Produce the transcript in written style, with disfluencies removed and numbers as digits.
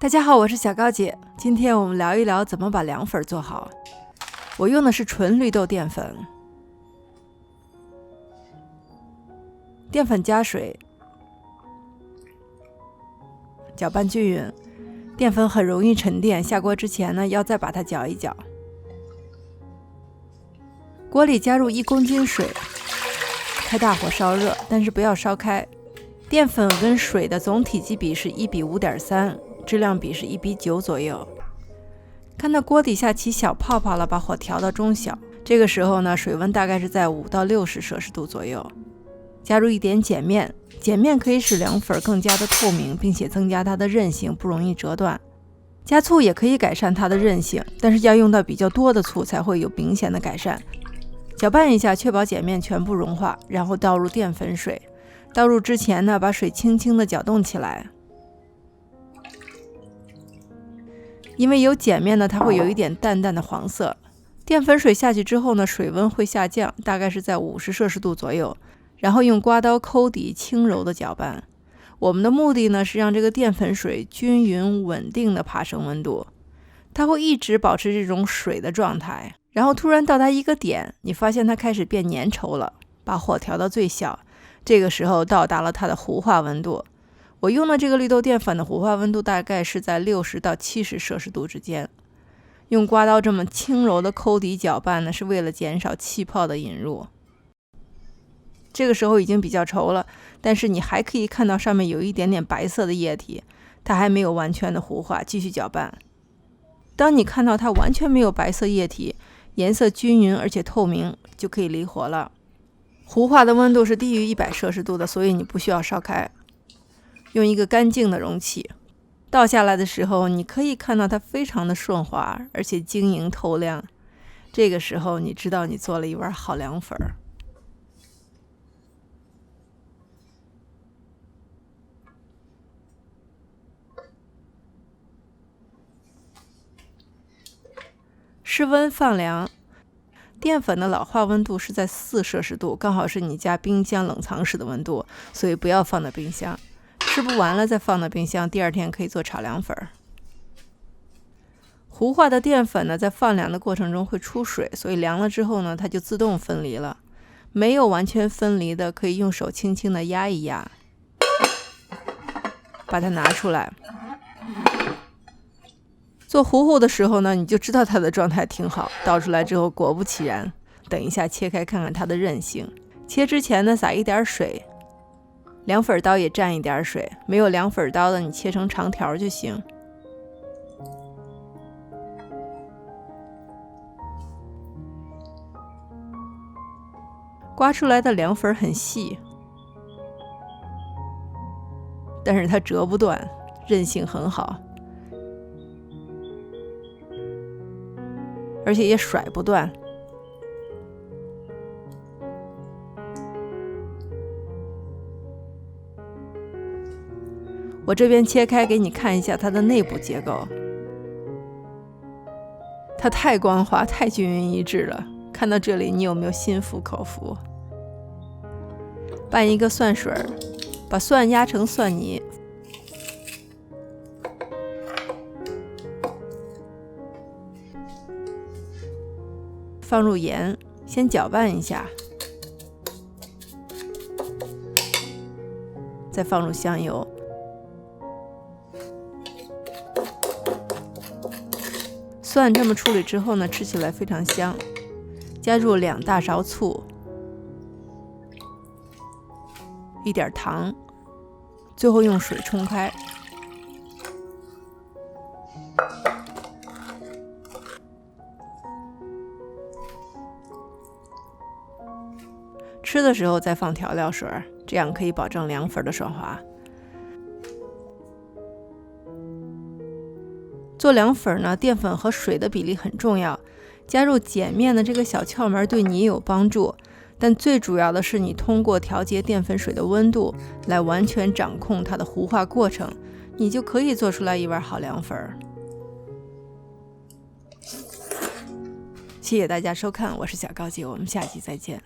大家好，我是小高姐。今天我们聊一聊怎么把凉粉做好。我用的是纯绿豆淀粉，淀粉加水，搅拌均匀。淀粉很容易沉淀，下锅之前呢，要再把它搅一搅。锅里加入1公斤水，开大火烧热，但是不要烧开。淀粉跟水的总体积比是1比5.3，质量比是1比9左右。看到锅底下起小泡泡了，把火调到中小。这个时候呢，水温大概是在5到60摄氏度左右。加入一点碱面，碱面可以使凉粉更加的透明，并且增加它的韧性，不容易折断。加醋也可以改善它的韧性，但是要用到比较多的醋才会有明显的改善。搅拌一下，确保碱面全部融化，然后倒入淀粉水。倒入之前呢，把水轻轻的搅动起来。因为有碱面呢，它会有一点淡淡的黄色。淀粉水下去之后呢，水温会下降，大概是在50摄氏度左右。然后用刮刀抠底，轻柔的搅拌。我们的目的呢，是让这个淀粉水均匀稳定的爬升温度，它会一直保持这种水的状态。然后突然到达一个点，你发现它开始变粘稠了，把火调到最小，这个时候到达了它的糊化温度。我用的这个绿豆淀粉的糊化温度大概是在60到70摄氏度之间。用刮刀这么轻柔的抠底搅拌呢，是为了减少气泡的引入。这个时候已经比较稠了，但是你还可以看到上面有一点点白色的液体，它还没有完全的糊化，继续搅拌。当你看到它完全没有白色液体，颜色均匀而且透明，就可以离火了。糊化的温度是低于100摄氏度的，所以你不需要烧开。用一个干净的容器倒下来的时候，你可以看到它非常的顺滑，而且晶莹透亮。这个时候你知道你做了一碗好凉粉。室温放凉，淀粉的老化温度是在4摄氏度，刚好是你家冰箱冷藏室的温度，所以不要放到冰箱。吃不完了再放到冰箱，第二天可以做炒凉粉。糊化的淀粉呢，在放凉的过程中会出水，所以凉了之后呢，它就自动分离了。没有完全分离的，可以用手轻轻的压一压，把它拿出来。做糊糊的时候呢，你就知道它的状态挺好。倒出来之后，果不其然，等一下切开看看它的韧性。切之前呢，撒一点水，凉粉刀也蘸一点水。没有凉粉刀的，你切成长条就行。刮出来的凉粉很细，但是它折不断，韧性很好。而且也甩不断。我这边切开给你看一下它的内部结构，它太光滑，太均匀一致了。看到这里，你有没有心服口服？拌一个蒜水，把蒜压成蒜泥。放入盐，先搅拌一下，再放入香油，蒜这么处理之后呢，吃起来非常香。加入2大勺醋，一点糖，最后用水冲开。吃的时候再放调料水，这样可以保证凉粉的爽滑。做凉粉呢，淀粉和水的比例很重要。加入碱面的这个小窍门对你也有帮助，但最主要的是你通过调节淀粉水的温度来完全掌控它的糊化过程，你就可以做出来一碗好凉粉。谢谢大家收看，我是小高姐，我们下期再见。